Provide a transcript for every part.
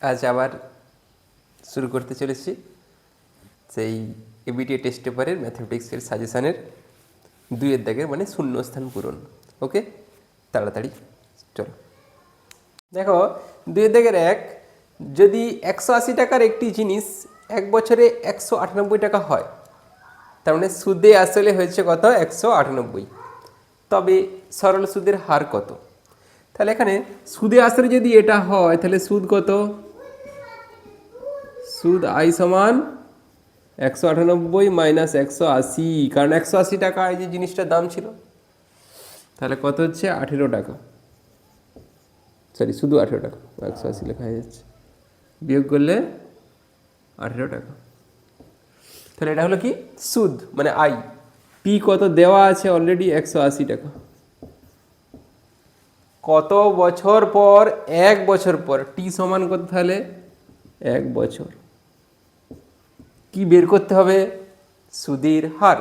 আজ আবার শুরু করতে চলেছি সেই এবিটি টেস্ট পেপারের ম্যাথমেটিক্সের সাজেশানের 2-এর দাগের মানে শূন্যস্থান পূরণ। ওকে, তাড়াতাড়ি চলো। দেখো 2-এর দাগের 1, যদি 180 টাকার একটি জিনিস 1 বছরে 198 টাকা হয়, তার মানে সুদে আসলে হয়েছে কত? 198। তবে সরল সুদের হার কত? তাহলে এখানে সুদে আসলে যদি এটা হয় তাহলে সুদ কত? সুদ আই সমান 198 মাইনাস 180, কারণ 180 টাকা এই যে জিনিসটার দাম ছিল, তাহলে কত হচ্ছে? 18 টাকা। সরি, শুধু 18 টাকা, 180 লেখা হয়ে যাচ্ছে, বিয়োগ করলে 18 টাকা। তাহলে এটা হলো কি? সুদ মানে আই। পি কত দেওয়া আছে? অলরেডি 180 টাকা। কত বছর পর? 1 বছর পর। টি সমান কত তাহলে? 1 বছর। কি বের করতে হবে? সুদের হার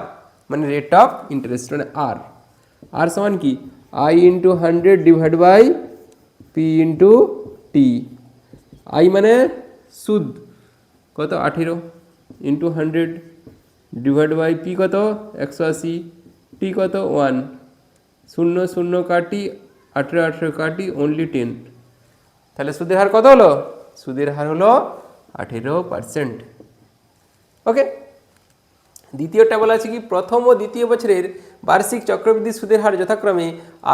মানে রেট অফ ইন্টারেস্ট মানে আর। আর সমান কি? I into 100 divide by P into T. I মানে সুদ কত? 18 ইন্টু 100 ডিভাইড বাই পি কত? 180, টি কত? 1। 0 0 কাটি, 18 18 কাটি, অনলি 10। তাহলে সুদের হার কত হলো? সুদের হার হলো 18%। ওকে, দ্বিতীয়টা বলা আছে কি? প্রথম ও দ্বিতীয় বছরের বার্ষিক চক্রবৃদ্ধি সুদের হার যথাক্রমে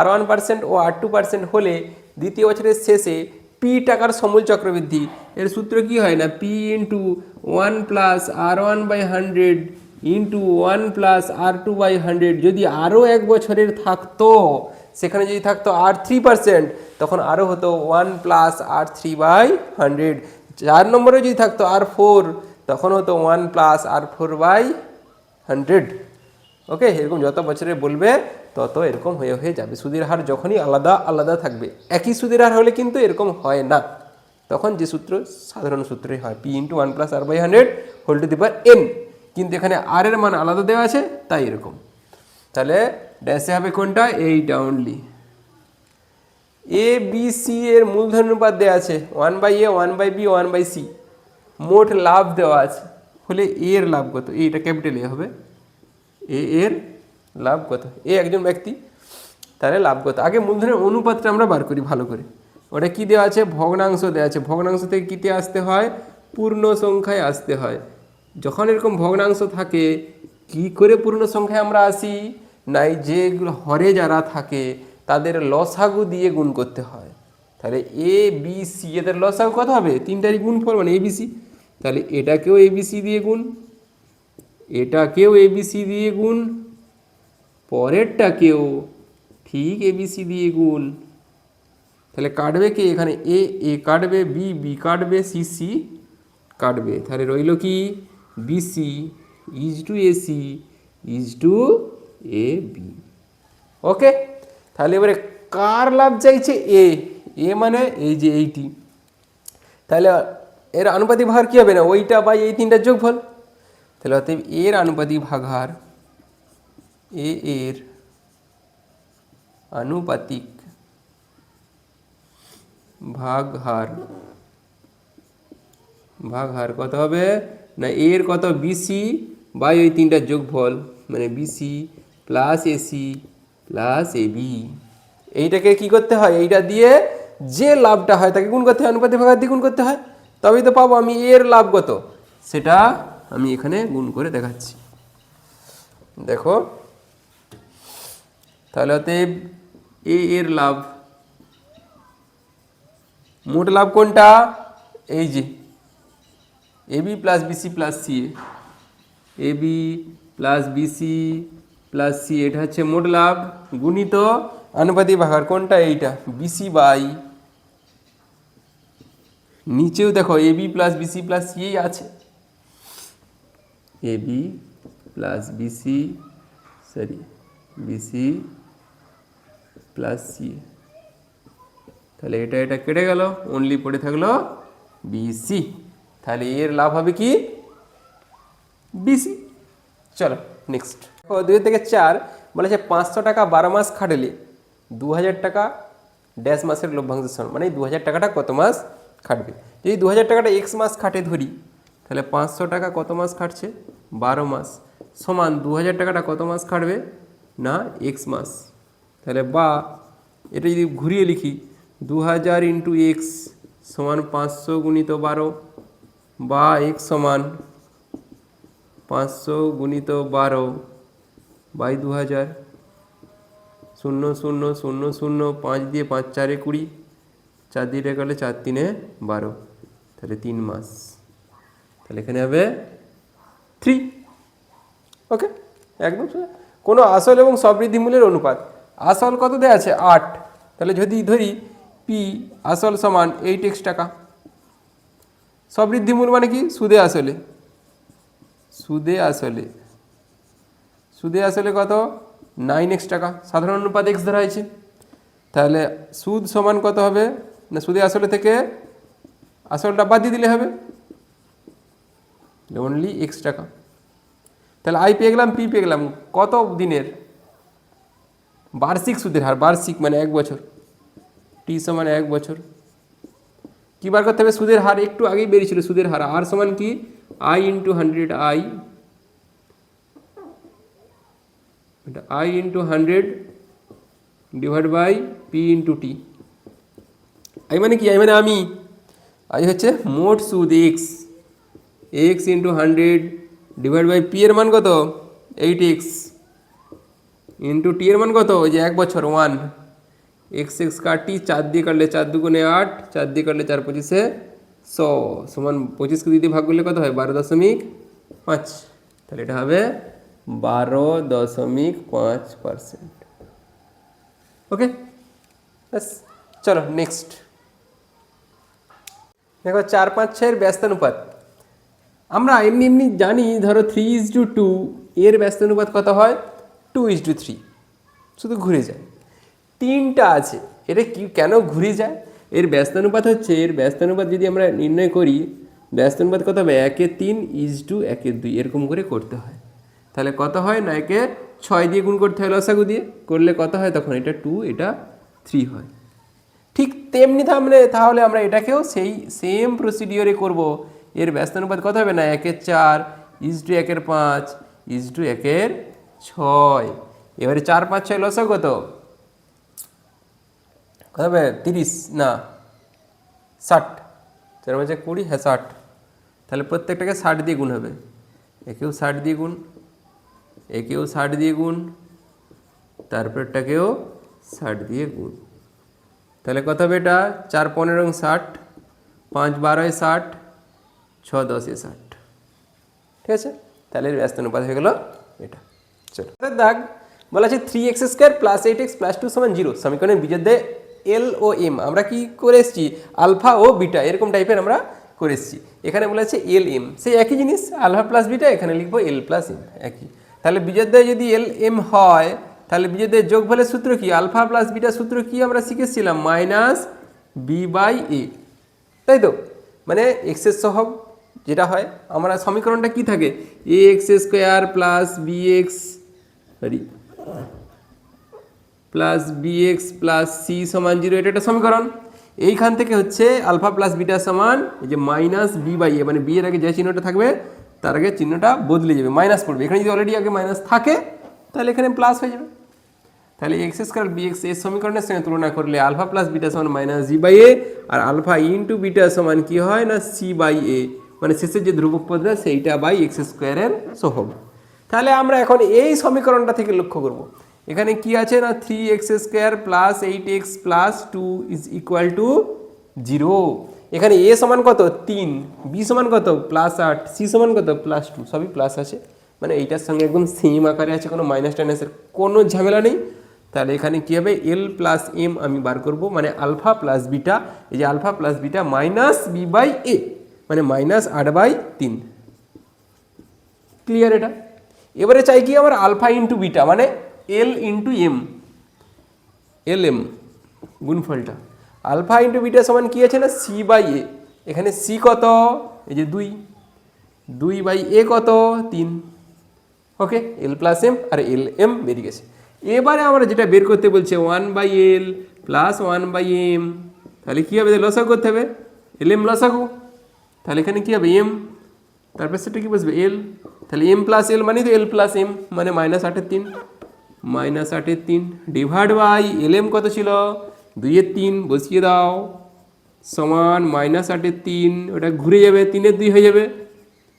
R1% ও R2% হলে দ্বিতীয় বছরের শেষে পি টাকার সমূল চক্রবৃদ্ধি। এর সূত্র কি হয় না? P into 1 plus R1/100 into 1 plus R2/100। যদি আরও 1 বছরের থাকতো, সেখানে যদি থাকতো R3%, তখন আরও হতো 1 প্লাস R3/100। 4 নম্বরে যদি থাকতো R4, তখন হতো 1 প্লাস R4/100। ওকে, এরকম যত বছরে বলবে তত এরকম হয়ে হয়ে যাবে। সুদের হার যখনই আলাদা আলাদা থাকবে, একই সুদের হার হলে কিন্তু এরকম হয় না। তখন যে সূত্র সাধারণ সূত্রই হয়, P into 1 plus R/100 whole to the power n। কিন্তু এখানে আর এর মান আলাদা দেওয়া আছে, তাই এরকম। তাহলে ড্যাশে হবে কোনটা? এইটা অনলি। এ বি সি এর মূলধন অনুপাত দেওয়া আছে 1/a, 1/b, 1/c। মোট লাভ দেওয়া আছে, হলে এ এর লাভ কত? এইটা ক্যাপিটাল এ হবে। এ এর লাভ কত? এ একজন ব্যক্তি, তাহলে লাভ কত? আগে মূলধনের অনুপাতটা আমরা বার করি ভালো করে। ওটা কি দেওয়া আছে? ভগ্নাংশ দেওয়া আছে। ভগ্নাংশ থেকে কীতে আসতে হয়? পূর্ণ সংখ্যায় আসতে হয়। যখন এরকম ভগ্নাংশ থাকে, কি করে পূর্ণ সংখ্যায় আমরা আসি? নাই, যেগুলো হরে যারা থাকে তাদের লসাগু দিয়ে গুণ করতে হয়। তাহলে এ বি সি এদের লসাগু কত হবে? তিনটারই গুণফল মানে এবিসি। তাহলে এটাকেও এবিসি দিয়ে গুণ, এটাকেও এবিসি দিয়ে গুণ, পরেরটাকেও ঠিক এবিসি দিয়ে গুণ। তাহলে কাটবে কে? এখানে এ এ কাটবে, বি বি কাটবে, সি সি কাটবে। তাহলে রইল কি? BC is to AC is to A B. Okay, তাহলে এবারে কার লাভ চাইছে? এ। এ মানে এই যে এইটি। তাহলে এর আনুপাতিক ভাগ কী হবে? না ওইটা বাই এই তিনটার যোগফল। তাহলে অতএব এর আনুপাতিক ভাগহার, এ এর আনুপাতিক ভাগহার কত হবে? না এর কত? বিসি বাই ওই তিনটার যোগফল, মানে BC plus AC plus AB. এইটাকে কি করতে হয়? এইটা দিয়ে যে লাভটা হয় তাকে গুণ করতে হয়, আনুপাতিক ভাগহার দিয়ে গুণ করতে হয়, তবেই তো পাবো আমি এর লাভ কত। সেটা আমি এখানে গুণ করে দেখাচ্ছি। দেখো, তাহলে অতএব এ এর লাভ, মোট লাভ কোনটা? এই যে AB plus BC plus C, AB plus BC plus C, এটা হচ্ছে মোট লাভ, গুণিত আনুপাতিক ভাগহার কোনটা? এইটা বিসি বাই, নিচেও দেখো AB plus BC plus C আছে, AB plus BC, sorry BC plus C. তাহলে এটা এটা কেটে গেল, অনলি পড়ে থাকলো বিসি। তাহলে এর লাভ হবে কি? বিসি। চলো নেক্সট। 2 থেকে 4 বলেছে 500 টাকা 12 মাস খাটলে 2000 টাকা ড্যাশ মাসের লভ্যাংশ সমান, মানে 2000 টাকাটা কত মাস খাটবে। যদি 2000 টাকাটা এক্স মাস খাটে ধরি, তাহলে 500 টাকা কত মাস খাটছে? 12 মাস, সমান 2000 টাকাটা কত মাস খাটবে? না এক্স মাস। তাহলে বা এটা যদি ঘুরিয়ে লিখি, 2000 ইন্টু এক্স সমান 500 গুণিত 12, বা এক্স সমান 500 গুণিত 12 বাই 2000, 0 0 0 0, 5 দিয়ে 5 4 20, 4 দিয়ে গেলে 4 3 12, তাহলে 3 মাস। তাহলে এখানে হবে 3। ওকে, একদম কোনো আসল এবং সবৃদ্ধি মূল্যের অনুপাত। আসল কত দেওয়া আছে? 8। তাহলে যদি ধরি পি আসল সমান 8x টাকা, সবৃদ্ধি মূল মানে কি? সুদে আসলে, সুদে আসলে, সুদে আসলে কত? 9x টাকা। সাধারণ অনুপাত x ধরা হয়েছে, তাহলে সুদ সমান কত হবে? না সুদে আসলে থেকে আসলটা বাদ দিয়ে দিলে হবে অনলি x টাকা। তাহলে আই পেয়ে গেলাম, পি পেয়ে গেলাম। কত দিনের? বার্ষিক সুদের হার, বার্ষিক মানে 1 বছর, টি সমান 1 বছর। কী বার করতে হবে? সুদের হার একটু আগেই বেরিয়েছিল, সুদের হার আর সমান কি? I into 100, I into 100 divide by P into T. I মানে কি? আই মানে আমি, আই হচ্ছে মোট সুদ X, X into 100 divide by P এর মান কত? 8x ইন্টু টি এর মান কত? ওই যে 1 বছর 1, এক্স এক্স কাটি, 4 দিয়ে কাটলে 4 দুগুণে 8, 4 দিয়ে কাটলে 4 পঁচিশে 100, সমান 25কে 2 দিয়ে ভাগ করলে কত হয়? 12.5। তাহলে এটা হবে 12.5%। ওকে, ব্যাস। চলো নেক্সট দেখো 4 5 6 ব্যস্তানুপাত। আমরা এমনি এমনি জানি, ধরো 3:2 এর ব্যস্তানুপাত কত হয়? 2:3, শুধু ঘুরে যায়। 3টা আছে, এটা কি কেন ঘুরে যায়? এর ব্যস্তানুপাত হচ্ছে, এর ব্যস্তানুপাত যদি আমরা নির্ণয় করি, ব্যস্তানুপাত কত হবে? 1/3 1/2 1/2 এরকম করে করতে হয়। তাহলে কত হয়? না 6 দিয়ে গুণ করতে হয়, লসাগু দিয়ে করলে কত হয়? তখন এটা 2 এটা 3 হয়। ঠিক তেমনি তাহলে আমরা এটাকেও সেই সেম প্রসিডিওরে করব। এর ব্যস্তানুপাত কত হবে? না 1/4 1/5 1/6। এবারে 4 5 6 লসাগু কত? কত হবে? 30 না 60, 4 5 20, হ্যাঁ 60। তাহলে প্রত্যেকটাকে 60 দিয়ে গুণ হবে, একেও 60 দিয়ে গুণ, একেও 60 দিয়ে গুণ, তারপরটাকেও 60 দিয়ে গুণ। তাহলে কত হবে? এটা 4 15 60, 5 12 60, 6 10 60। ঠিক আছে, তাহলে এর ব্যস্তানুপাত হয়ে গেল এটা। চলো দাগ বলা আছে 3x² প্লাস 8x প্লাস 2 সমান 0 সমীকরণের বিজেদের এল ও এম আমরা কি করে এসেছি? আলফা ও বিটা এরকম টাইপের আমরা করে এসেছি। এখানে বলা আছে এল এম, সেই একই জিনিস, আলফা প্লাস বিটা, এখানে লিখবো এল প্লাস এম, একই। তাহলে বিজেদের যদি এল এম হয়, তাহলে বিজেদের যোগফলের সূত্র কি? আলফা প্লাস বিটা সূত্র কি আমরা শিখেছিলাম? মাইনাস বি বাই এ, তাই তো? মানে এক্সের সহগ যেটা হয়, আমরা সমীকরণটা কি থাকে? A X square plus B X plus B X plus C সমান 0, এটা একটা সমীকরণ। এইখান থেকে হচ্ছে আলফা প্লাস বিটা সমান এই যে মাইনাস বি বাই এ, মানে বি এর আগে যে চিহ্নটা থাকবে তার আগে চিহ্নটা বদলে যাবে, মাইনাস পড়বে। এখানে যদি অলরেডি আগে মাইনাস থাকে তাহলে এখানে প্লাস হয়ে যাবে। তাহলে এক্স স্কোয়ার বি এক্স এর সমীকরণের সঙ্গে তুলনা করলে আলফা প্লাস বিটা সমান মাইনাস জি বাই এ, আর আলফা ইন্টু বিটা সমান কি হয়? না সি বাই এ, মানে শেষের যে ধ্রুবক পদটা সেইটা বাই এক্স স্কোয়ারের সহগ। তাহলে আমরা এখন এই সমীকরণটা থেকে লক্ষ্য করব, এখানে কি আছে? না 3x² plus 8x plus 2 is equal to 0। এখানে এ সমান কত? 3, বি সমান কত? প্লাস 8, সি সমান কত? প্লাস 2, সবই প্লাস আছে, মানে এইটার সঙ্গে একদম সেম আকারে আছে, কোনো মাইনাস টাইনাসের কোনো ঝামেলা নেই। তাহলে এখানে কী হবে? এল প্লাস এম আমি বার করব, মানে আলফা প্লাস বিটা, এই যে alpha plus beta minus B by A, মানে মাইনাস 8/3। ক্লিয়ার এটা? এবারে চাই কি আমার? আলফা ইন্টু বিটা, মানে L into M, L M গুণফলটা। আলফা ইন্টু বিটা সমান কি আছে? না সি বাই এ। এখানে সি কত? এই যে 2, 2 বাই এ কত? 3। ওকে, এল plus M R L M বেরিয়ে গেছে। এবারে আমরা যেটা বের করতে বলছে 1/l প্লাস 1/m, তাহলে কী হবে? লসাগু করতে হবে, এল এম লসাগু, তাহলে এখানে কী হবে এম, তারপর সেটা কী বসবে এল, তাহলে এম প্লাস এল মানে তো এল প্লাস এম মানে -8/3, -8/3 ডিভাইড বাই এল এম কত ছিল 2/3 বসিয়ে দাও সমান -8/3, ওটা ঘুরে যাবে 3/2 হয়ে যাবে,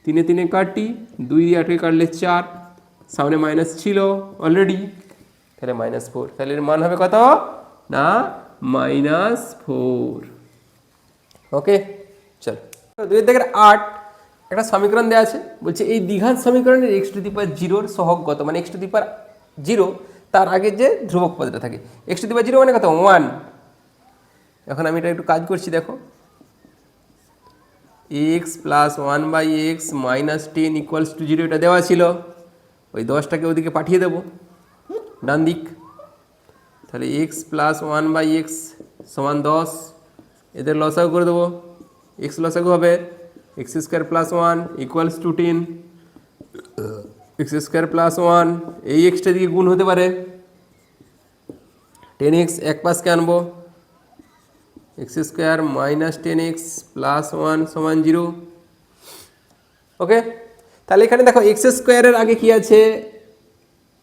3 কাটি 2 দিয়ে 8 কাটলে 4, সামনে মাইনাস ছিল অলরেডি, তাহলে -4, তাহলে এর মান হবে কত না -4। ওকে চল 2/8 একটা সমীকরণ দেওয়া আছে, বলছে এই দ্বিঘাত সমীকরণের x⁻0 সহগ কত, মানে x⁻0 তার আগে যে ধ্রুবক পদটা থাকে, x⁻0 মানে কত 1। এখন আমি এটা একটু কাজ করছি, দেখো x + 1/x - 10 = 0 এটা দেওয়া ছিল, ওই 10টাকে ওদিকে পাঠিয়ে দেবো ডান দিক, তাহলে x + 1/x = 10, এদের লসাগু করে দেবো, x লসাগু হবে x² + 1 = 10, x² + 1 এই এক্সটা দিকে গুণ হতে পারে, 10x এক পাশকে আনবো, x² - 10x + 1 = 0। ওকে, তাহলে এখানে দেখো x² এর আগে কি আছে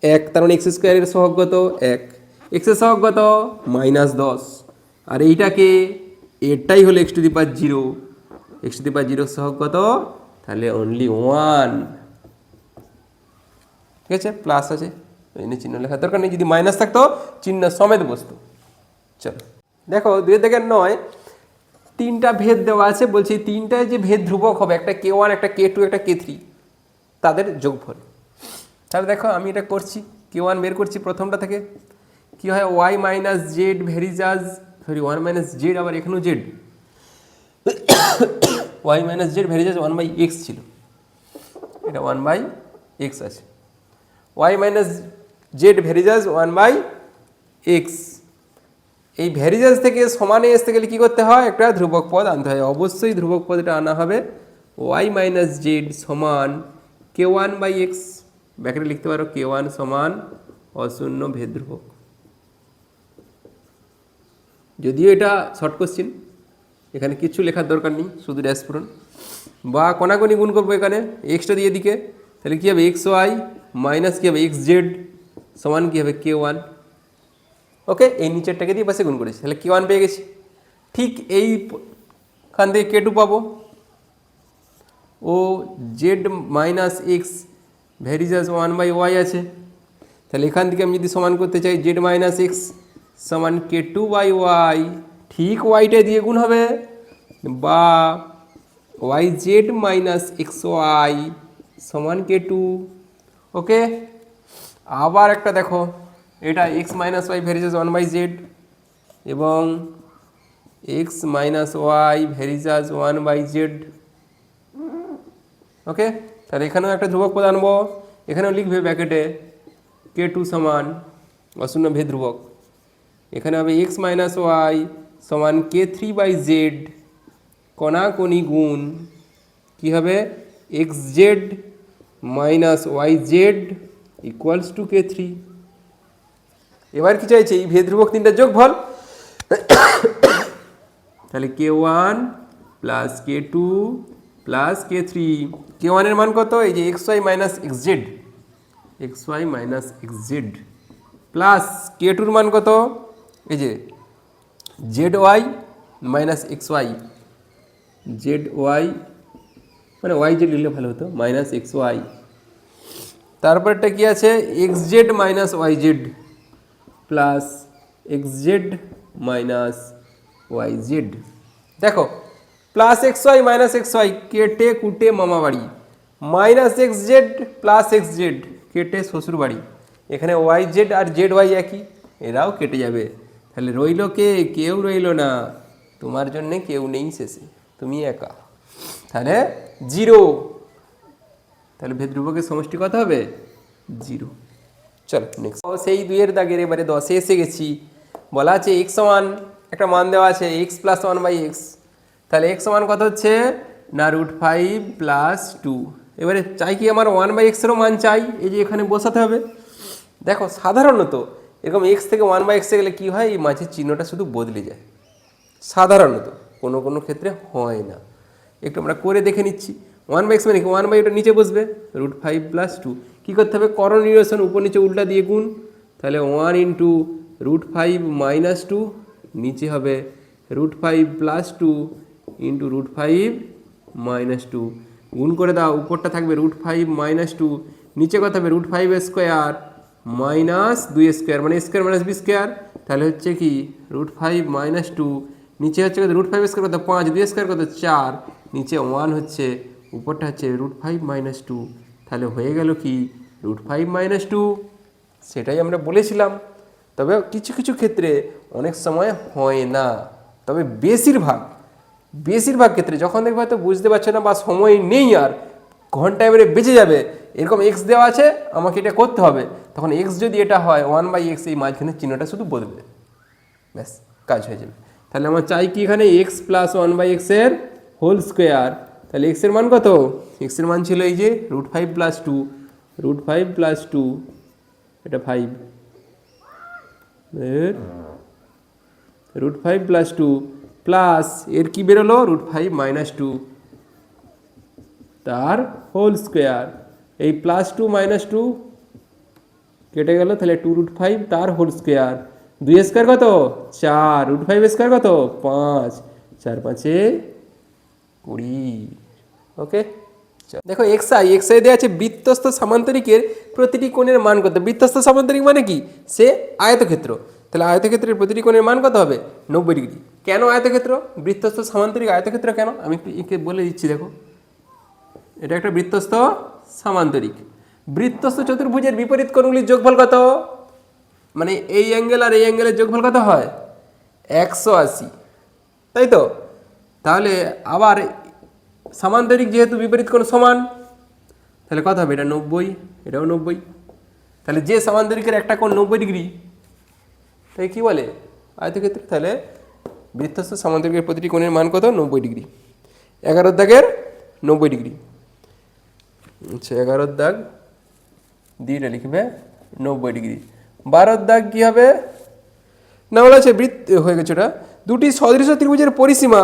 1, তার মানে x² এর সহগ কত 1, x এর সহগ কত -10, আর এইটাকে এটাই হলো x⁻0, x⁻0 সহগ কত তাহলে অনলি 1, ঠিক আছে, প্লাস আছে এনে চিহ্ন লেখার দরকার নেই, যদি মাইনাস থাকতো চিহ্ন সমেত বসতো। চলো দেখো 2/9 তিনটা ভেদ দেওয়া আছে, বলছি তিনটায় যে ভেদ ধ্রুবক হবে, একটা k1 একটা k2 একটা k3, তাদের যোগফল। তাহলে দেখো আমি এটা করছি, k1 বের করছি প্রথমটা থেকে, কি হয় y - z ভেরিজাস, সরি 1 - z, আবার এখানেও z, y - z ভেরিজাস 1/x ছিল, এটা 1/x আছে, y - z ভেরিজাস 1/x, এই ভ্যারিজাস থেকে সমানে আসতে গেলে কী করতে হয়, একটা ধ্রুবক পদ আনতে হয়, অবশ্যই ধ্রুবক পদটা আনা হবে y - z সমান k1/x, ব্যাকেটে লিখতে পারো k1 সমান অশূন্য ভেদ ধ্রুবক, যদিও এটা শর্ট কোশ্চিন, এখানে কিছু লেখার দরকার নেই, শুধু ড্যাশ পূরণ বা কোনাকুনি গুণ করবো, এখানে এক্সটা দিয়ে দিকে, তাহলে কী হবে xy মাইনাস কী হবে xz সমান কী হবে k1। ওকে, এই নিচেরটাকে দিয়ে পাশে গুণ করেছি, তাহলে k1 পেয়ে গেছি, ঠিক এইখান থেকে k2 পাবো, ও z - x ভেরিজাস 1/y আছে, তাহলে এখান থেকে আমি যদি সমান করতে চাই z - x সমান k2/y, ঠিক ওয়াইটা দিয়ে গুণ হবে, বা yz - xy সমান k2। ওকে, আবার একটা দেখো, এটা x - y ভেরিজাস 1/z এবং x - y ভেরিজাস 1/z। ওকে, তাহলে এখানেও একটা ধ্রুবক পদ আনবো, এখানেও লিখবে ব্যাকেটে k2 সমান অশূন্য ভেদ ধ্রুবক, এখানে হবে x - y সমান k3/z, কণাকণি গুণ কী হবে xz - yz = k3। এবার কি চাইছে এই ভেদ ধ্রুবক তিনটা যোগফল, তাহলে k1 + k2 + k3, k1 এর মান কত, এই যে xy - xz, xy - xz plus k2 এর মান কত, এই যে zy - xy, zy মানে yz লিখলে ভালো হতো -xy, তারপরটা কি আছে xz - yz plus xz - yz। দেখো প্লাস xy - xy কেটে কুটে মামা বাড়ি, -xz প্লাস xz কেটে শ্বশুর বাড়ি, এখানে yz আর zy একই, এরাও কেটে যাবে, তাহলে রইল কে, কেউ রইল না, তোমার জন্যে কেউ নেই শেষে, তুমি একা, তাহলে 0, তাহলে ভেদ ধ্রুবকের সমষ্টি কত হবে 0। চলো নেক্সট, সেই 2-এর দাগের এবারে 10-এ এসে গেছি, বলা আছে x সমান একটা মান দেওয়া আছে x + 1/x, তাহলে x সমান কত হচ্ছে না √5 + 2, এবারে চাই কি আমার 1/x এরও মান চাই, এই যে এখানে বসাতে হবে। দেখো সাধারণত এরকম x থেকে 1/x এ গেলে কী হয়, এই মাঝের চিহ্নটা শুধু বদলে যায় সাধারণত, কোনো কোনো ক্ষেত্রে হয় না। একটু আমরা করে দেখে নিচ্ছি। 1/x মানে কি 1/, ওটা নিচে বসবে √5 + 2। কী করতে হবে, করণ নিরসন, উপর নিচে উল্টা দিয়ে গুণ, তাহলে 1 × √5 - 2, নিচে হবে √5 + 2 × √5 - 2, গুণ করে দাও, উপরটা থাকবে √5 - 2, নিচে কত হবে √5² - 2² মানে স্কোয়ার মাইনাস বি স্কোয়ার, তাহলে হচ্ছে কি √5 - 2, নিচে হচ্ছে কত √5² কত 5, 2² কত 4, নিচে 1 হচ্ছে, উপরটা হচ্ছে √5 - 2, তাহলে হয়ে গেল কি √5 - 2। সেটাই আমরা বলেছিলাম। তবে কিছু কিছু ক্ষেত্রে অনেক সময় হয় না, তবে বেশিরভাগ ক্ষেত্রে যখন দেখবে হয়তো বুঝতে পারছো না বা সময় নেই আর ঘন্টা এবারে বেঁচে যাবে, এরকম এক্স দেওয়া আছে আমাকে এটা করতে হবে, তখন এক্স যদি এটা হয় 1/x, এই মাঝখানে চিহ্নটা শুধু বদলে, ব্যাস কাজ হয়ে যাবে। তাহলে আমার চাই কি এখানে x + 1/x এর হোল স্কোয়ার। তাহলে x এর মান কত, x এর মান ছিল এই যে √5 + 2, √5 + 2 এটা 5 এর √5 + 2 প্লাস এর কি বেরোলো √5 - 2 তার হোল স্কোয়ার, এই +2 - 2 কেটে গেল, তাহলে 2√5 তার হোল স্কোয়ার, 2² কত 4, √5² কত 5, 4 × 5 = 20। ওকে, দেখো এক্সআই দেওয়া আছে বৃত্তস্থ সামান্তরিকের প্রতিটি কোণের মান কত। বৃত্তস্থ সামান্তরিক মানে কি, সে আয়তক্ষেত্র, তাহলে আয়তক্ষেত্রের প্রতিটি কোণের মান কত হবে 90 ডিগ্রি। কেন আয়তক্ষেত্র, বৃত্তস্থ সামান্তরিক আয়তক্ষেত্র কেন, আমি একটু বলে দিচ্ছি। দেখো এটা একটা বৃত্তস্থ সামান্তরিক, বৃত্তস্থ চতুর্ভুজের বিপরীত কোণগুলির যোগফল কত, মানে এই অ্যাঙ্গেল আর এই অ্যাঙ্গেলের যোগফল কত হয় 180, তাই তো। তাহলে আবার সামান্তরিক যেহেতু বিপরীত কোণ সমান, তাহলে কত হবে, এটা 90, এটাও 90, তাহলে যে সামান্তরিকের একটা কোণ 90 ডিগ্রি, তাই কি বলে আয়তক্ষেত্র। তাহলে বৃত্তস্থ সামান্তরিকের প্রতিটি কোণের মান কত 90 ডিগ্রি। 11 দাগের 90 ডিগ্রি, আচ্ছা 11 দাগ দিয়ে লিখবে 90 ডিগ্রি। 12 দাগ কি হবে না, বলা আছে হয়ে গেছে ওটা, দুটি সদৃশ ত্রিভুজের পরিসীমা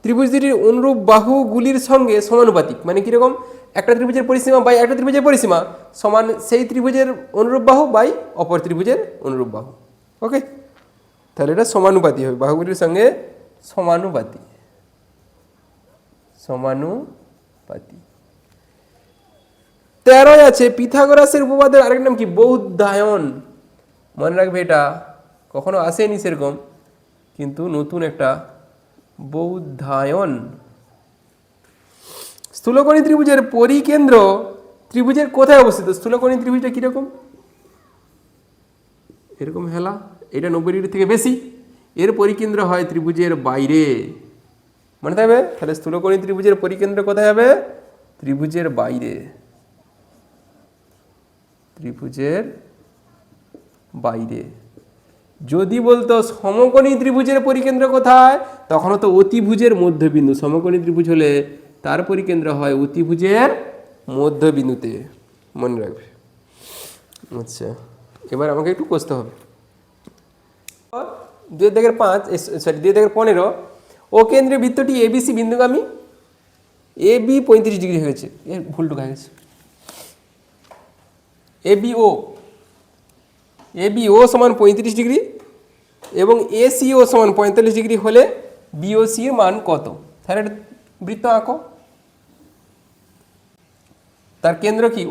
ত্রিভুজ দুটির অনুরূপ বাহুগুলির সঙ্গে সমানুপাতিক, মানে কীরকম, একটা ত্রিভুজের পরিসীমা বাই একটা ত্রিভুজের পরিসীমা সমান সেই ত্রিভুজের অনুরূপ বাহু বাই অপর ত্রিভুজের অনুরূপ বাহু। ওকে, তাহলে এটা সমানুপাতি হবে, বাহুগুলির সঙ্গে সমানুপাতি। 13 আছে পিথাগোরাসের উপপাদ্যের আরেক নাম কি, বৌদ্ধায়ন। মনে রাখবে, এটা কখনো আসেনি সেরকম, কিন্তু নতুন একটা বৌদ্ধায়ন। স্থূলকোণী ত্রিভুজের পরিকেন্দ্র ত্রিভুজের কোথায় অবস্থিত, স্থূলকোণী ত্রিভুজটা কীরকম, এরকম হেলা, এটা 90 ডিগ্রি থেকে বেশি, এর পরিকেন্দ্র হয় ত্রিভুজের বাইরে, মনে থাকবে। তাহলে স্থূলকোণী ত্রিভুজের পরিকেন্দ্র কোথায় হবে, ত্রিভুজের বাইরে, ত্রিভুজের বাইরে। যদি বলতো সমকোণী ত্রিভুজের পরিকেন্দ্র কোথায়, তখন তো অতিভুজের মধ্যবিন্দু, সমকোণী ত্রিভুজ হলে তার পরিকেন্দ্র হয় অতিভুজের মধ্যবিন্দুতে, মনে রাখবে। আচ্ছা, এবার আমাকে একটু কষতে হবে। 2/5 ও কেন্দ্রীয় বৃত্তটি এবিসি বিন্দুগামী, এবি 35 ডিগ্রি হয়ে গেছে, এর ভুলটুক হয়ে গেছে, এবিও সমান 35 ডিগ্রি এবং এসিও সমান 45 ডিগ্রি হলে বিওসি এর মান কত। তাহলে একটা বৃত্ত আঁকো, তার কেন্দ্র কি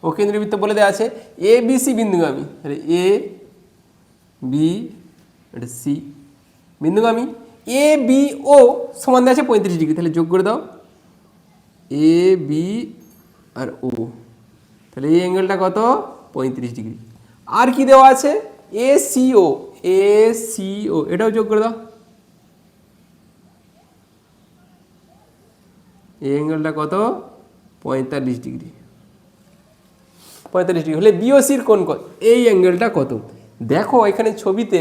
ও কেন্দ্রীয় বৃত্ত বলে দেওয়া আছে এবিসি বিন্দুগামী, তাহলে এ বি এটা সি বিন্দুগামী, এ বি ও সমান দেওয়া আছে 35 ডিগ্রি, তাহলে যোগ করে দাও এ বি আর ও, তাহলে এই অ্যাঙ্গেলটা কত 35 ডিগ্রি। আর কি দেওয়া আছে এসিও, এটাও যোগ করে দাও, এই অ্যাঙ্গেলটা কত 45 ডিগ্রি, 45 ডিগ্রি হলে বিওসির কোণ কত, এই অ্যাঙ্গেলটা কত। দেখো এখানে ছবিতে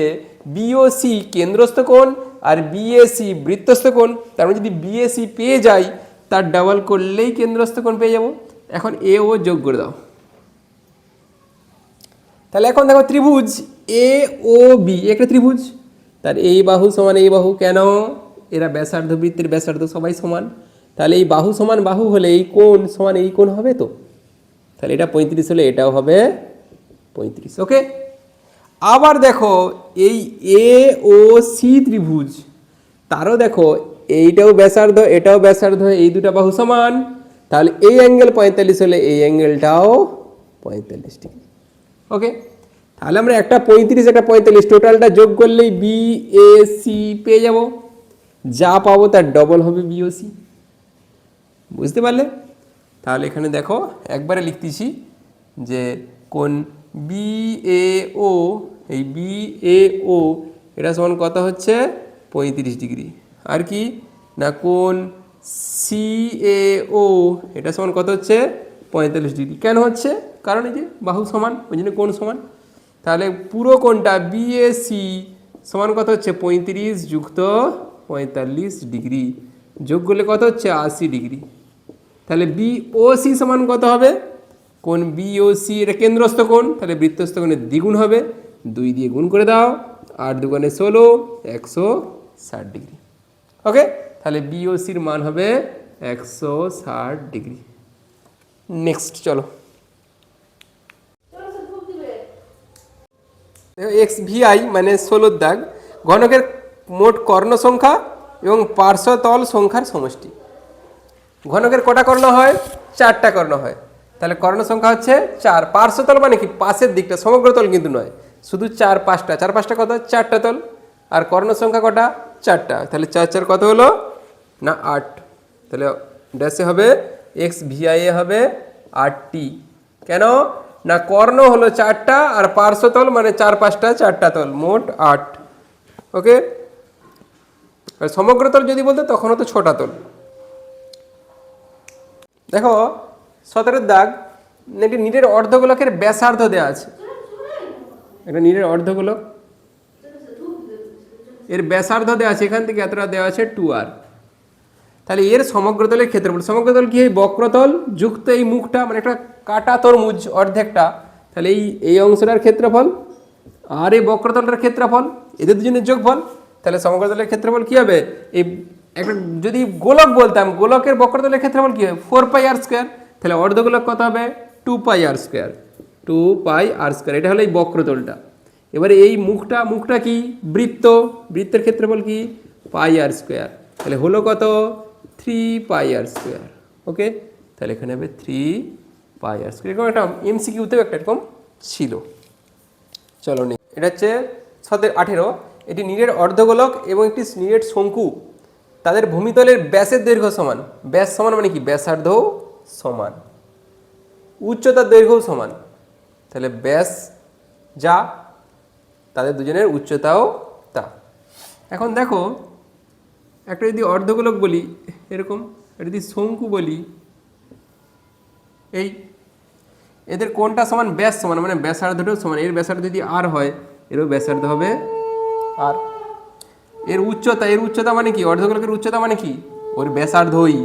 বিওসি কেন্দ্রস্থ কোণ আর বিএসি বৃত্তস্থ কোণ, তার মানে যদি বিএসি পেয়ে যাই তার ডাবল করলেই কেন্দ্রস্থ কোণ পেয়ে যাব। এখন এ ও যোগ করে দাও, তাহলে এখন দেখো ত্রিভুজ এ ও বি একটা ত্রিভুজ, তার এই বাহু সমান এই বাহু, কেন এরা ব্যাসার্ধ, বৃত্তের ব্যাসার্ধ সবাই সমান, তাহলে এই বাহু সমান বাহু হলে এই কোণ সমান এই কোণ হবে তো, তাহলে এটা 35 হলে এটাও হবে 35। ওকে, আবার দেখো এই এ ও সি ত্রিভুজ, তারও দেখো এইটাও ব্যাসার্ধ এটাও ব্যাসার্ধ, এই দুটা বাহু সমান, তাহলে এই অ্যাঙ্গেল 45 হলে এই অ্যাঙ্গেলটাও 45 ডিগ্রি। ওকে, তাহলে আমরা একটা 35 একটা 45 টোটালটা যোগ করলেই বি এ সি পেয়ে যাব, যা পাবো তার ডবল হবে বি ও সি। বুঝতে পারলে? তাহলে এখানে দেখো একবারে লিখতেছি যে কোন বি এ ও, এই বি এ ও এটা সমান কত হচ্ছে 35 ডিগ্রি, আর কি না কোন সি এ ও এটা সমান কত হচ্ছে 45 ডিগ্রি। কেন হচ্ছে? কারণ এই যে বাহু সমান, ওই জন্য কোণ সমান। তাহলে পুরো কোণটা বি এ সি সমান কত হচ্ছে 35 যুক্ত 45 ডিগ্রি, যোগ করলে কত হচ্ছে 80 ডিগ্রি। তাহলে বি ও সি সমান কত হবে? কোণ বি ও সি এটা কেন্দ্রস্থ কোণ, তাহলে বৃত্তস্থ কোণের দ্বিগুণ হবে, 2 দিয়ে গুণ করে দাও, 8 দুগুণে 16, 160 ডিগ্রি। ওকে, তাহলে বি ও সির মান হবে 160 ডিগ্রি। নেক্সট চলো, এক্স ভি আই মানে 16 দাগ, ঘনকের মোট কর্ণ সংখ্যা এবং পার্শ্বতল সংখ্যার সমষ্টি। ঘনকের কটা কর্ণ হয়? 4টা কর্ণ হয়, তাহলে কর্ণ সংখ্যা হচ্ছে 4। পার্শ্বতল মানে কি? পাশের দিকটা, সমগ্র তল কিন্তু নয়, শুধু 4 5টা, 4 5টা কত? 4টা তল। আর কর্ণ সংখ্যা কটা? 4টা, তাহলে 4 4 কত হলো না 8, তাহলে ড্যাশে হবে এক্স ভিআই এ হবে 8টি। কেন না কর্ণ হলো 4টা আর পার্শ্বতল মানে 4 5টা 4টা তল, মোট 8। ওকে, আর সমগ্র তল যদি বলতো তখন হতো 6টা তল। দেখো 17 দাগ, একটি নীলের অর্ধগোলকের ব্যাসার্ধ দেওয়া আছে, একটা নীলের অর্ধগোলক, এর ব্যাসার্ধ দেওয়া আছে, এখান থেকে এতটা দেওয়া আছে 2r। তাহলে এর সমগ্রতলের ক্ষেত্রফল, সমগ্রতল কি? এই বক্রতল যুক্ত এই মুখটা, মানে একটা কাটা তরমুজ অর্ধেকটা, তাহলে এই অংশটার ক্ষেত্রফল আর এই বক্রতলটার ক্ষেত্রফল, এদের দুজনের যোগফল। তাহলে সমগ্রতলের ক্ষেত্রফল কি হবে? এই একটা যদি গোলক বলতাম, গোলকের বক্রতলের ক্ষেত্রফল কি হবে? 4πr²। তাহলে অর্ধগোলক কত হবে? 2πr², 2πr²। এটা হলো এই বক্রতলটা। এবারে এই মুখটা কি? বৃত্ত, বৃত্তের ক্ষেত্রফল কি? πr²। তাহলে হলো কত? 3πr²। ওকে, তাহলে এখানে হবে 3πr²। এরকম একটা এমসিকিউতেও একটা এরকম ছিল। চলো নি, এটা হচ্ছে 18। এটি নীলের অর্ধগোলক এবং একটি নীলের শঙ্কু, তাদের ভূমিতলের ব্যাসের দৈর্ঘ্য সমান। ব্যাস সমান মানে কি? ব্যাসার্ধও সমান, উচ্চতার দৈর্ঘ্যও সমান। তাহলে ব্যাস যা, তাদের দুজনের উচ্চতাও তা। এখন দেখো একটা যদি অর্ধগোলক বলি এরকম, একটা যদি শঙ্কু বলি, এই এদের কোনটা সমান? ব্যাস সমান, মানে ব্যাসার্ধটাও সমান। এর ব্যাসার্ধ যদি আর হয়, এরও ব্যাসার্ধ হবে আর। এর উচ্চতা মানে কি? অর্ধগোলকের উচ্চতা মানে কি? ওর ব্যাসার্ধই,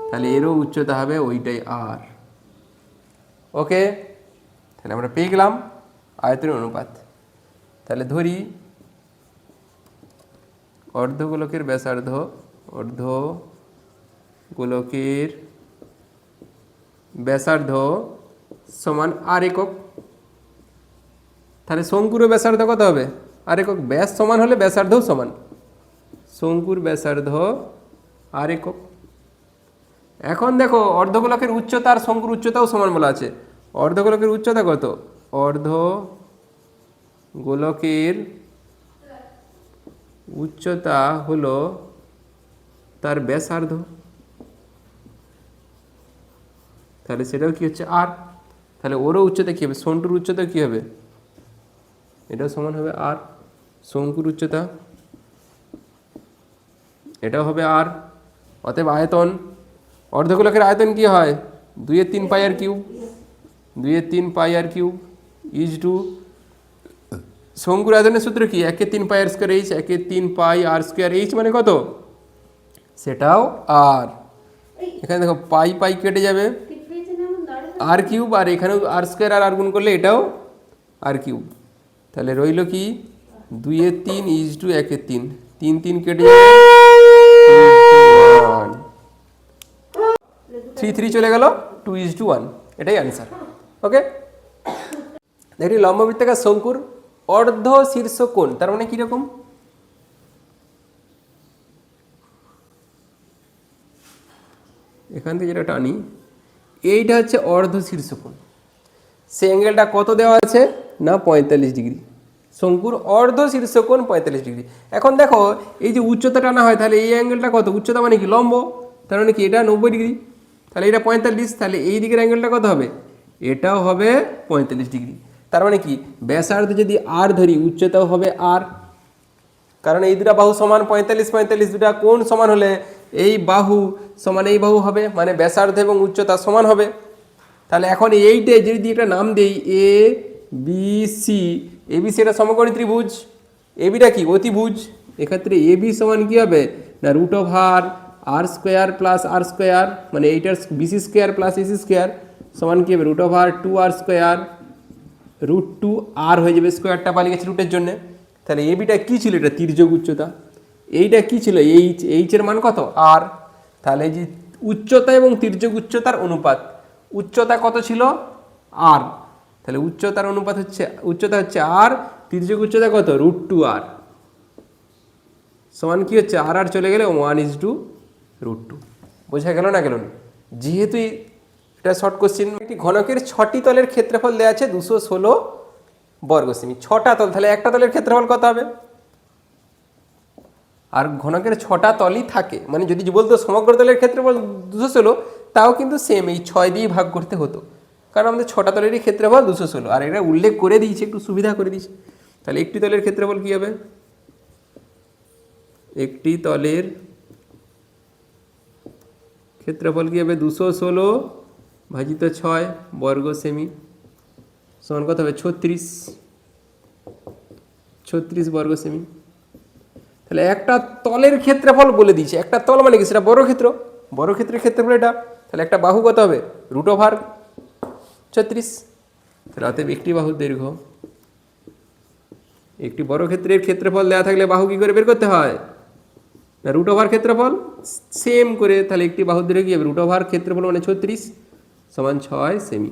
তাহলে এরও উচ্চতা হবে ওইটাই আর। ওকে, তাহলে আমরা পেয়ে গেলাম আয়তনের অনুপাত। তাহলে ধরি অর্ধগোলকের ব্যাসার্ধ, অর্ধগোলকের ব্যাসার্ধ সমান আর একক। তাহলে শঙ্কুর ব্যাসার্ধ কত হবে? আর একক। ব্যাস সমান হলে ব্যাসার্ধও সমান, শঙ্কুর ব্যাসার্ধ আর একক। এখন দেখো অর্ধগোলকের উচ্চতা আর শঙ্কুর উচ্চতাও সমান বলা আছে। অর্ধগোলকের উচ্চতা কত? অর্ধগোলকের উচ্চতা হলো তার ব্যাসার্ধ, তাহলে সেটাও কি হচ্ছে আর। তাহলে ওরও উচ্চতা কী হবে? শঙ্কুর উচ্চতা কী হবে? এটাও সমান হবে আর। শঙ্কুর উচ্চতা এটাও হবে আর। অতএব আয়তন, অর্ধগোলকের আয়তন কি হয়? 2/3πr³ 2/3πr³ ইজ টু শঙ্কুর আয়তনের সূত্র কি? 1/3πr²h 1/3πr²h মানে কত? সেটাও আর। এখানে দেখো পাই পাই কেটে যাবে, r³ আর এখানেও r² আর গুণ করলে এটাও r³। তাহলে রইল কি? 2/3 ইজ টু 1/3, 3 3 কেটে যাবে, 3 চলে গেল, 2:1, এটাই অ্যান্সার। ওকে, দেখি লম্ববৃত্তাকার শঙ্কুর অর্ধ শীর্ষ কোণ তার মানে কিরকম? এখান থেকে যেটা টানি, এইটা হচ্ছে অর্ধ শীর্ষ কোণ। সে অ্যাঙ্গেলটা কত দেওয়া আছে না 45 ডিগ্রি। শঙ্কুর অর্ধ শীর্ষ কোণ 45 ডিগ্রি। এখন দেখো এই যে উচ্চতা টানা হয়, তাহলে এই অ্যাঙ্গেলটা কত? উচ্চতা মানে কি লম্ব, তার মানে কি এটা 90 ডিগ্রি, তাহলে এটা 45, তাহলে এই দিকের অ্যাঙ্গেলটা কত হবে? এটাও হবে 45 ডিগ্রি। তার মানে কি ব্যাসার্ধ যদি আর ধরি, উচ্চতাও হবে আর, কারণ এই দুটা বাহু সমান 45 দুটা কোণ সমান হলে এই বাহু সমান এই বাহু হবে, মানে ব্যাসার্ধ এবং উচ্চতা সমান হবে। তাহলে এখন এইটে যদি একটা নাম দেই A B C, A B C এটা সমকোণী ত্রিভুজ, এবিটা কি অতিভুজ, এক্ষেত্রে এ বি সমান কী হবে না √r² প্লাস আর স্কোয়ার, মানে এইটার BC square plus AC square সমান কী হবে √2r², √2r হয়ে যাবে, স্কোয়ারটা পালিয়ে গেছে রুটের জন্য। তাহলে এবিটা কী ছিল? এটা তির্যক উচ্চতা। এইটা কী ছিল? এইচের মান কত? আর। তাহলে যে উচ্চতা এবং তির্যক উচ্চতার অনুপাত, উচ্চতা কত ছিল? আর, তাহলে উচ্চতার অনুপাত হচ্ছে, উচ্চতা হচ্ছে আর, তির্যক উচ্চতা কত? √2r সমান কি হচ্ছে আর চলে গেলে 1:√2। বোঝা গেল না গেল না? যেহেতু এটা শর্ট কোশ্চেন, একটি ঘনকের 6টি তলের ক্ষেত্রফল দেওয়া আছে 216 বর্গ সেমি। 6টা তল, তাহলে একটা তলের ক্ষেত্রফল কত হবে? আর ঘনকের 6টা তলই থাকে, মানে যদি বলতো সমগ্র তলের ক্ষেত্রফল 216, তাও কিন্তু সেম এই 6 দিয়ে ভাগ করতে হতো, কারণ আমাদের 6টা তলেরই ক্ষেত্রফল 216। আর এটা উল্লেখ করে দিয়েছে, একটু সুবিধা করে দিয়েছে। তাহলে একটি তলের ক্ষেত্রফল কী হবে? একটি তলের ক্ষেত্রফল কী হবে? 216 ভাজিত 6 বর্গ সেমি সমান কত হবে? 36 বর্গ সেমি। তাহলে একটা তলের ক্ষেত্রফল বলে দিয়েছে, একটা তল মানে কি? সেটা বর্গক্ষেত্র, বর্গক্ষেত্রের ক্ষেত্রফল এটা। তাহলে একটা বাহু কত হবে? √36। তাহলে অতএব একটি বাহুর দৈর্ঘ্য, একটি বর্গক্ষেত্রের ক্ষেত্রফল দেওয়া থাকলে বাহু কী করে বের করতে হয় না √, ক্ষেত্রফল সেম করে। তাহলে একটি বাহুর দৈর্ঘ্য কী হবে? √, ক্ষেত্রফল মানে 36 সমান 6 সেমি।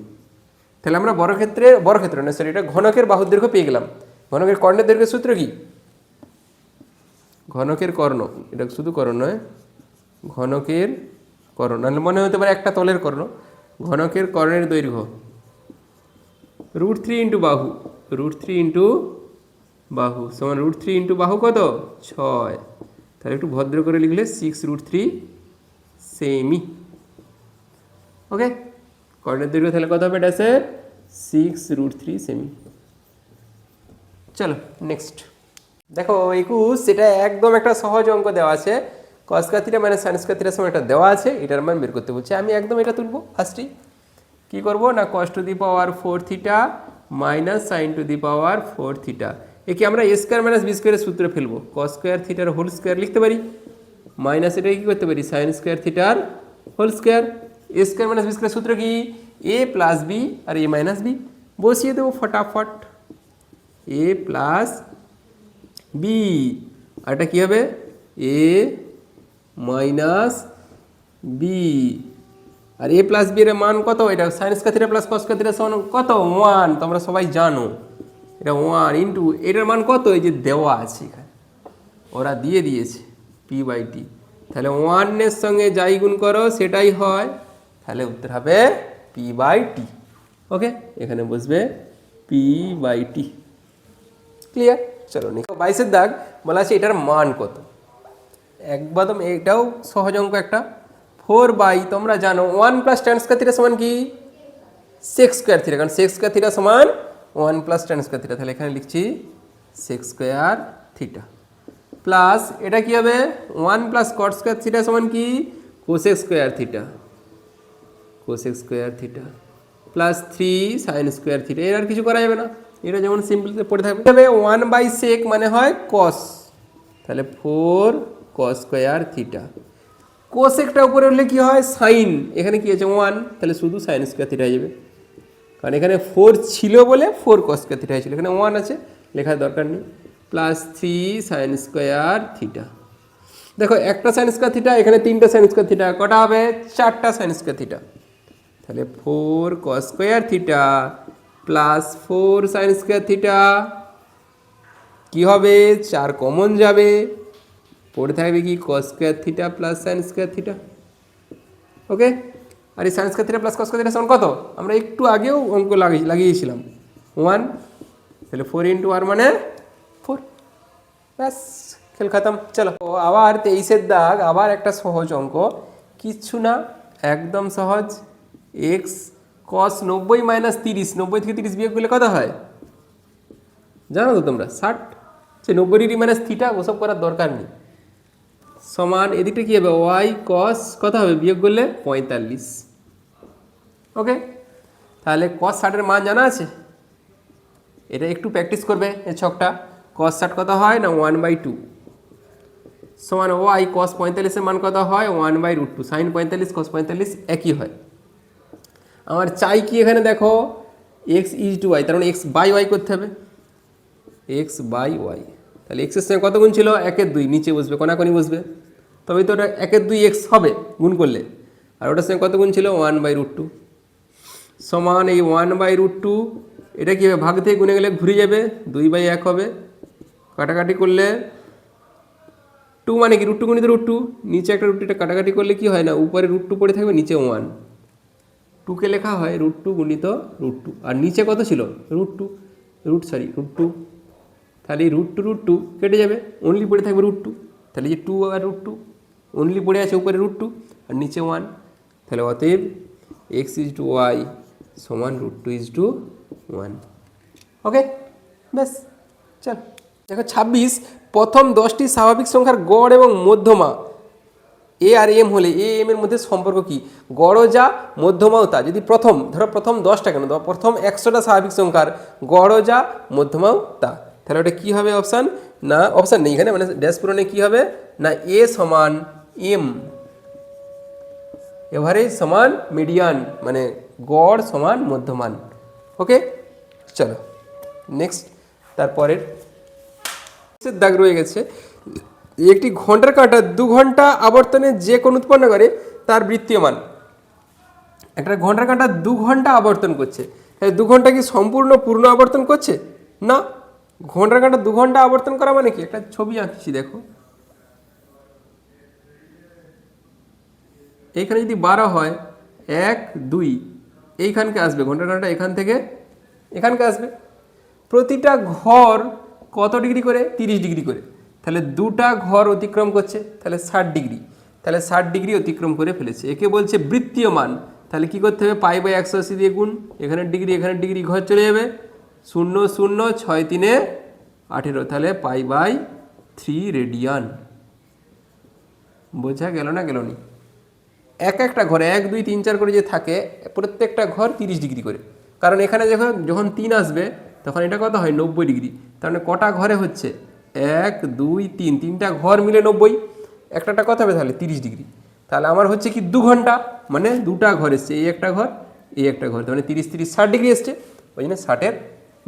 তাহলে আমরা বর্গক্ষেত্র না সরি, এটা ঘনকের বাহুর দৈর্ঘ্য পেয়ে গেলাম। ঘনকের কর্ণের দৈর্ঘ্যের সূত্র কি? ঘনকের কর্ণ, এটা শুধু কর্ণ নয়, ঘনকের কর্ণ, নাহলে মনে হতে পারে একটা তলের কর্ণ। ঘনকের কর্ণের দৈর্ঘ্য √3 ইন্টু বাহু, √3 ইন্টু বাহু সমান √3 ইন্টু বাহু কত? 6। তাহলে একটু ভদ্র করে লিখলে 6√3 সেমি। ওকে, কর্ণের দৈর্ঘ্য তাহলে কত হবে? এটা আছে 6√3 সেমি। চলো নেক্সট দেখো 21, সেটা একদম একটা সহজ অঙ্ক দেওয়া আছে। cos θ - sin θ সমান এটা দেওয়া আছে, এটার মান বের করতে বলছে। আমি একদম এটা তুলবো ফার্স্টই। কী করবো না cos to the power 4θ - sin to the power 4θ, একে আমরা a² - b² এর সূত্রে ফেলবো। cos স্কোয়ার থিটার হোল স্কোয়ার লিখতে পারি, মাইনাস এটাকে কী করতে পারি? sin স্কোয়ার থিটার হোল স্কোয়ার। a² - b² সূত্র কি? a + b R a - b বসিয়ে দেবো ফটাফট। a + b আর এটা কী হবে? a - b R a + b এর মান কত? এটা sin square theta + cos square theta সমান কত? 1। তোমরা সবাই জানো এটা 1 ইন্টু এটার মান কত? এই যে দেওয়া আছে এখানে, ওরা দিয়ে দিয়েছে p/t। তাহলে 1 এর সঙ্গে যাই গুণ করো সেটাই হয়, তাহলে উত্তর হবে p/t। ওকে, এখানে বসবে p/t। ক্লিয়ার? চলো নিকো 22-এর দাগ বলা আছে এটার মান কত। একদম এটাও সহজ অঙ্ক একটা। 4 তোমরা জানো 1 + tan স্কয়ার থিটা সমান কি? sec স্কয়ার থিটা, কারণ sec স্কয়ার থিটা সমান 1 + tan স্কয়ার থিটা। তাহলে এখানে লিখছি sec স্কয়ার থিটা প্লাস এটা কি হবে? 1 + cot স্কয়ার থিটা সমান কি? cosec square theta, cosec square theta plus 3 sin square theta. এর আর কিছু করা যাবে না, এটা যেমন সিম্পল পড়ে থাকবে। তবে 1/sec মানে হয় cos, তাহলে 4 cos স্কয়ার থিটা। কোসেকটা উপরে উঠলে কি হয়? সাইন, এখানে কি আছে 1, তাহলে শুধু সাইন স্কয়ার থিটা হয়ে যাবে, কারণ এখানে 4 ছিল বলে 4 cos স্কয়ার থিটা হয়েছিল, এখানে 1 আছে লেখার দরকার নেই। Plus 3 sin square theta. দেখো একটা সাইন স্কয়ার থিটা, এখানে তিনটা সাইন স্কয়ার থিটা, কটা হবে? চারটা সাইন স্কয়ার থিটা। তাহলে 4 cos square theta plus 4 sine square theta কি হবে? 4 কমন যাবে, পড়ে থাকবে কি? Cos square theta plus sine square theta. Okay, আর এই sine square theta plus cos square theta সমান কত? আমরা একটু আগেও অঙ্ক লাগিয়েছিলাম 1। তাহলে 4 ইন্টু আর মানে 4। ব্যাস, খেল খতম। চলো আবার 23-এর দাগ, আবার একটা সহজ অঙ্ক, কিচ্ছু না, একদম সহজ। এক্স কস 90 মাইনাস 30, 90 থেকে 30 বিয়োগ করলে কত হয় জানো তো তোমরা? 60। সে 90 ডিগ্রি মাইনাস থিটা, ওসব করার দরকার নেই। সমান এদিকটা কী হবে? ওয়াই কস কত হবে বিয়োগ করলে? 45। ওকে, তাহলে কস 60-এর মান জানা আছে? এটা একটু প্র্যাকটিস করবে এই ছকটা। কস 60 কত হয় না 1/2 সমান ওয়াই কস 45-এর মান কত হয়? 1/√2। সাইন 45 কস 45 একই হয়। আমার চাই কি এখানে দেখো এক্স ইজ টু ওয়াই, তার মানে এক্স বাই ওয়াই করতে হবে, এক্স বাই ওয়াই। তাহলে এক্সের সঙ্গে কত গুণ ছিল? 1/2, নিচে বসবে, কোনাকোনি বসবে, তবেই তো ওটা 1/2 এক্স হবে গুণ করলে। আর ওটার সঙ্গে কত গুণ ছিল? 1/√2 সমান এই 1/√2, এটা কী হবে? ভাগ থেকে গুণে গেলে ঘুরে যাবে, 2/1 হবে, কাটাকাটি করলে 2 মানে কি? √2 গুণিত √2, নিচে একটা √2, এটা কাটাকাটি করলে কি হয় না উপরে √2 পড়ে থাকবে, নিচে 1। 2কে লেখা হয় √2 গুণিত √2, আর নিচে কত ছিল? √2। তাহলে এই √2 কেটে যাবে, অনলি পড়ে থাকবে √2। তাহলে যে 2 আর √2 অনলি পড়ে আছে উপরে √2 আর নিচে 1। তাহলে অতএব এক্স ইজ টু ওয়াই সমান √2 ইজ টু 1। ওকে, ব্যাস। চল দেখো 26, প্রথম 10টি স্বাভাবিক সংখ্যার গড় এবং মধ্যমা এ আর এম হলে এ এম এর মধ্যে সম্পর্ক কি? গড়ও যা, মধ্যমাও তা। যদি প্রথম ধরো প্রথম 10টা কেন, প্রথম 100টা স্বাভাবিক সংখ্যার গড়ও যা, মধ্যমাও তা, তাহলে ওটা কী হবে? অপশান না, অপশান নেই এখানে, মানে ড্যাশ পূরণে কী হবে না এ সমান এম, এভারেজ সমান মিডিয়ান, মানে গড় সমান মধ্যমান। ওকে, চলো নেক্সট। তারপরের দাগ রয়ে গেছে, একটি ঘন্টার কাঁটা 2 ঘন্টা আবর্তনে যে কোণ উৎপন্ন করে তার বৃত্তীয় মান। একটা ঘন্টার কাঁটা 2 ঘন্টা আবর্তন করছে, 2 ঘন্টা কি সম্পূর্ণ পূর্ণ আবর্তন করছে? না, ঘন্টার কাঁটা 2 ঘন্টা আবর্তন করা মানে কি? একটা ছবি আঁকছি দেখো, এইখানে যদি 12 হয় 1 2 এইখানকে আসবে, ঘন্টার কাঁটাটা এখান থেকে এখানকে আসবে। প্রতিটা ঘর কত ডিগ্রি করে? 30 ডিগ্রি করে। তাহলে 2টা ঘর অতিক্রম করছে, তাহলে 60 ডিগ্রি। তাহলে 60 ডিগ্রি অতিক্রম করে ফেলেছে, একে বলছে বৃত্তীয় মান। তাহলে কি করতে হবে? π/180 দিয়ে গুণ, এখানে ডিগ্রি ঘর চলে যাবে, 0 0 6 3 18, তাহলে π/3 রেডিয়ান। বোঝা গেল না গেল নি? একটা ঘরে 1 2 3 4 করে যে থাকে, প্রত্যেকটা ঘর 30 ডিগ্রি করে, কারণ এখানে যখন 3 আসবে তখন এটা কত হয়? 90 ডিগ্রি। তার মানে কটা ঘরে হচ্ছে? 1 2 3, 3টা ঘর মিলে 90, একটা কত হবে তাহলে? 30 ডিগ্রি। তাহলে আমার হচ্ছে কি 2 ঘন্টা, মানে 2টা ঘর এসছে, এই একটা ঘর এই একটা ঘর, মানে 30 30 60 ডিগ্রি এসছে, ওই জন্য 60-এর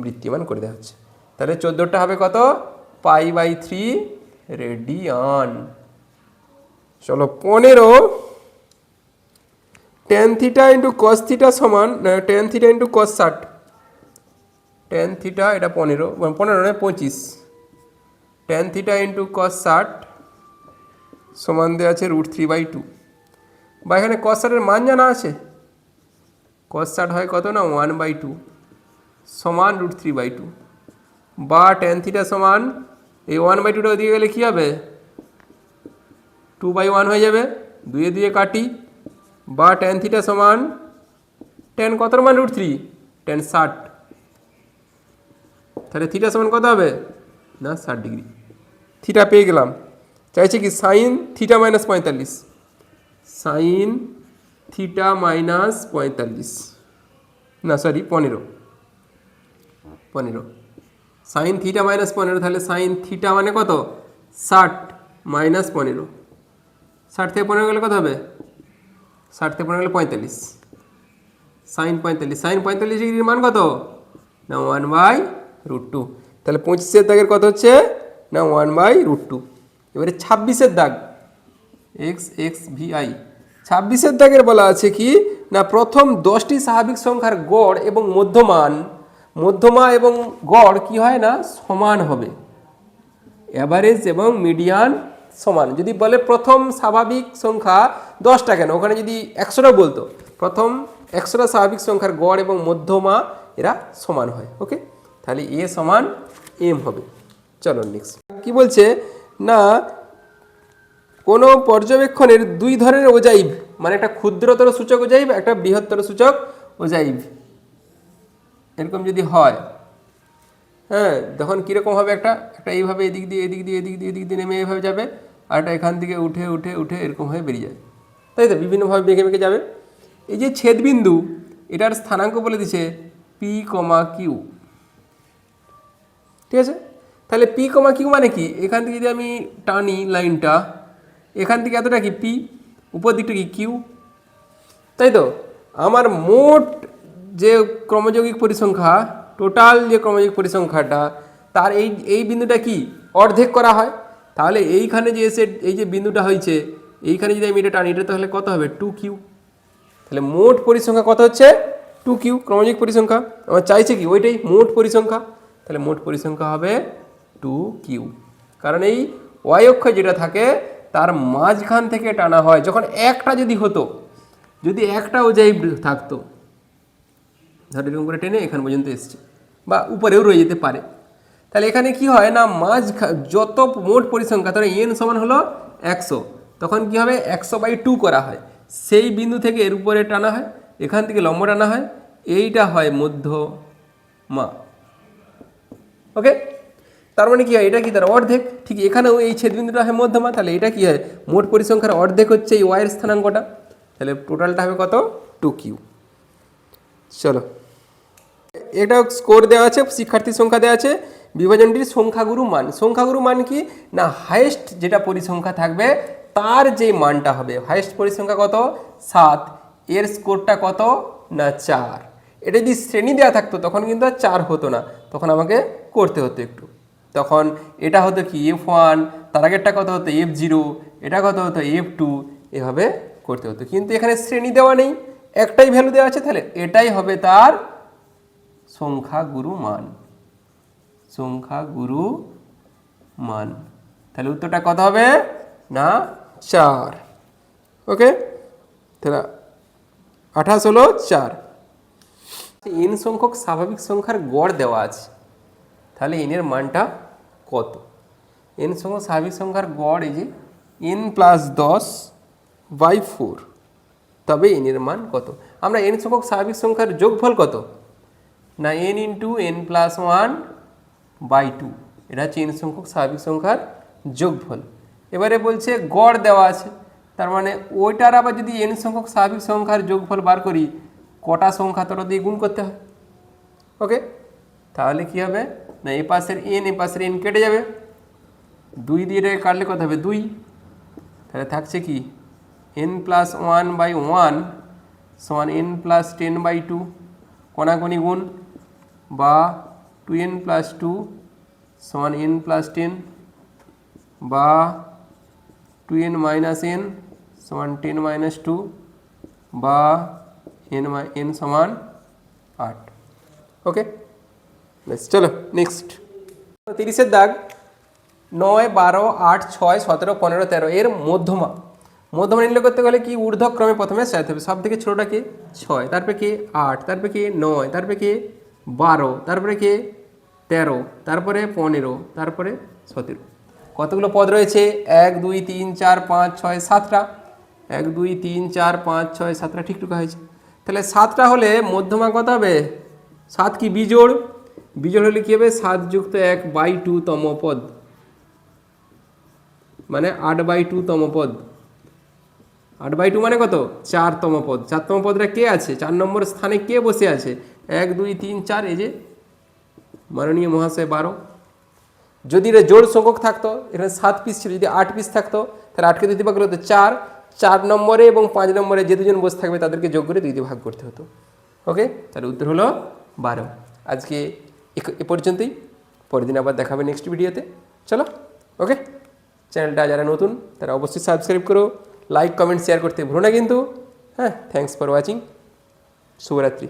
বৃত্তীয়মান করে দেওয়া হচ্ছে। তাহলে 14টা হবে কত? π/3 রেডিয়ান। চলো 15, tan theta into cos theta সমান tan theta into cos 60, tan theta এটা 15 নয় 25, tan থিটা ইন্টু কস 60 সমান দেওয়া আছে √3/2, বা এখানে কস 60-এর মান জানা আছে, কস 60 হয় কত না 1/2 সমান √3/2, বা tan থিটা সমান এই 1/2টা দিয়ে গেলে কী হবে? 2/1 হয়ে যাবে, 2 দিয়ে কাটি, বা tan থিটা সমান tan কতর মান? √3, tan 60, তাহলে থিটা সমান কত হবে না 60 ডিগ্রি। থিটা পেয়ে গেলাম, চাইছে কি sine theta minus 45, sine theta minus 45, না সরি 15 সাইন থিটা মাইনাস 15, তাহলে সাইন থিটা মানে কত? 60 মাইনাস 15, 60 থেকে 15 গেলে কত হবে? 60 থেকে 15 গেলে 45, সাইন 45 ডিগ্রির মান কত না 1/√2। তাহলে 25-এর দাগের কত হচ্ছে না 1/√2। এবারে 26-এর দাগ, এক্স এক্স ভি আই। 26 দাগের বলা আছে কি না প্রথম 10টি স্বাভাবিক সংখ্যার গড় এবং মধ্যমা এবং গড় কি হয় না সমান হবে, অ্যাভারেজ এবং মিডিয়ান সমান। যদি বলে প্রথম স্বাভাবিক সংখ্যা 10টা কেন, ওখানে যদি 100টা বলতো, প্রথম 100টা স্বাভাবিক সংখ্যার গড় এবং মধ্যমা এরা সমান হয়। ওকে, তাহলে এ সমান এম হবে। চলো নেক্সট কি বলছে না কোনো পর্যবেক্ষণের দুই ধরনের ওজাইভ, মানে একটা ক্ষুদ্রতর সূচক ওজাইভ একটা বৃহত্তর সূচক ওজাইভ এরকম যদি হয়, হ্যাঁ তখন কীরকম হবে, একটা এইভাবে এদিক দিয়ে নেমে এইভাবে যাবে, আর একটা এখান থেকে উঠে উঠে উঠে এরকম হয়ে বেরিয়ে যায়, তাই তো বিভিন্নভাবে বেঁকে বেঁকে যাবে। এই যে ছেদবিন্দু এটার স্থানাঙ্ক বলে দিছে পি কমা কিউ, ঠিক আছে। তাহলে পি কমা কিউ মানে কি, এখান থেকে যদি আমি টানি লাইনটা, এখান থেকে এতটা কি পি, উপর দিকটা কি কিউ, তাই তো। আমার মোট যে ক্রমযৌগিক পরিসংখ্যা, টোটাল যে ক্রমযৌগিক পরিসংখ্যাটা তার এই বিন্দুটা কি অর্ধেক করা হয়, তাহলে এইখানে যে এসে এই যে বিন্দুটা হয়েছে এইখানে যদি আমি এটা টানি, এটা তাহলে কত হবে 2q। তাহলে মোট পরিসংখ্যা কত হচ্ছে 2q, ক্রমযৌগিক পরিসংখ্যা। আমার চাইছে কি ওইটাই মোট পরিসংখ্যা, তাহলে মোট পরিসংখ্যা হবে 2q, কারণ এই y অক্ষ যেটা থাকে তার মাঝখান থেকে টানা হয়। যখন একটা যদি হতো, যদি একটা ওজাইভ থাকতো, ধর এরকম করে টেনে এখান পর্যন্ত এসছে, বা উপরেও রয়ে যেতে পারে, তাহলে এখানে কি হয় না যত মোট পরিসংখ্যা তাহলে এন সমান হলো 100, তখন কি হবে 100/2 করা হয়, সেই বিন্দু থেকে এর উপরে টানা হয়, এখান থেকে লম্ব টানা হয়, এইটা হয় মধ্যমা। ওকে, তার মানে কি হয় এটা কি তার অর্ধেক, ঠিক এখানেও এই ছেদবিন্দুটা হয় মধ্যমা, তাহলে এটা কি হয় মোট পরিসংখ্যার অর্ধেক হচ্ছে এই ওয়াইয়ের স্থানাঙ্কটা, তাহলে টোটালটা হবে কত 2q। চলো এটা স্কোর দেওয়া আছে, শিক্ষার্থীর সংখ্যা দেওয়া আছে, বিভাজনটির সংখ্যাগুরু মান কি না হাইয়েস্ট যেটা পরিসংখ্যা থাকবে তার যে মানটা হবে, হাইয়েস্ট পরিসংখ্যা কত 7, এর স্কোরটা কত না 4। এটা যদি শ্রেণী দেওয়া থাকতো তখন কিন্তু আর 4 হতো না, তখন আমাকে করতে হতো একটু, তখন এটা হতো কি f1, তার আগেরটা কত হতো f0, এটা কত হতো f2, এভাবে করতে হতো। কিন্তু এখানে শ্রেণী দেওয়া নেই, একটাই ভ্যালু দেওয়া আছে, তাহলে এটাই হবে তার সংখ্যাগুরু মান। তাহলে উত্তরটা কত হবে না 4। ওকে, তাহলে 28 হলো 4। n সংখ্যক স্বাভাবিক সংখ্যার গড় দেওয়া আছে, তাহলে n এর মানটা কত, n সংখ্যক স্বাভাবিক সংখ্যার গড় এই যে n + 10/4, তবে n এর মান কত। আমরা n সংখ্যক স্বাভাবিক সংখ্যার যোগফল কত না n × n + 1/2, এটা হচ্ছে n সংখ্যক স্বাভাবিক সংখ্যার যোগফল। এবারে বলছে গড় দেওয়া আছে, তার মানে ওইটার আবার যদি n সংখ্যক স্বাভাবিক সংখ্যার যোগফল বার করি, কটা সংখ্যা তোরা দিয়ে গুণ করতে হয়। ওকে, তাহলে কি হবে না এ পাশের n কেটে যাবে, 2 দিয়ে এটাকে কাটলে কত হবে 2, তাহলে থাকছে কি n + 1/1 সমান n + 10/2, কোনাকুনি গুণ, বা 2n + 2 সমান n + 10, বা 2n - n সমান 10 - 2, বা n সমান 8। ওকে, চলো নেক্সট 30-এর দাগ 9, 12, 8, 6, 17, 15, 13 এর মধ্যমা নির্ণয় করতে গেলে কি ঊর্ধ্বক্রমে প্রথমে সাজাতে হবে। সব থেকে ছোটোটা কে 6, তারপরে কে 8, তারপরে কে 9, তারপরে কে 12, তারপরে কে 13, তারপরে 15, তারপরে 17। কতগুলো পদ রয়েছে 1 2 3 4 5 6 7টা, 1 2 3 4 5 6 7টা ঠিক হয়েছে। তাহলে 7টা হলে মধ্যমা কত হবে, 7 কি বিজোড় হলে কি হবে 7 + 1/2 তম পদ, মানে 8/2 তম পদ। 8/2 মানে কত 4তম পদ। 4তম পদটা কে আছে, 4 নম্বর স্থানে কে বসে আছে 1 2 3 4, এই যে মাননীয় মহাশয় 12। যদি এটা জোড় সংখ্যক থাকতো, এখানে 7 পিস ছিল, যদি 8 পিস থাকতো তাহলে 8কে 2 দিয়ে ভাগ করলে হতো 4 নম্বরে এবং 5 নম্বরে যে দুজন বসে থাকবে তাদেরকে যোগ করে 2 দিয়ে ভাগ করতে হতো। ওকে, তাহলে উত্তর হলো 12। আজকে এ পর্যন্তই, পরের দিন আবার দেখাবে নেক্সট ভিডিওতে। চলো, ওকে। চ্যানেলটা যারা নতুন তারা অবশ্যই সাবস্ক্রাইব করো, লাইক কমেন্ট শেয়ার করতে ভুলো না কিন্তু। হ্যাঁ, থ্যাংকস ফর ওয়াচিং, শুভরাত্রি।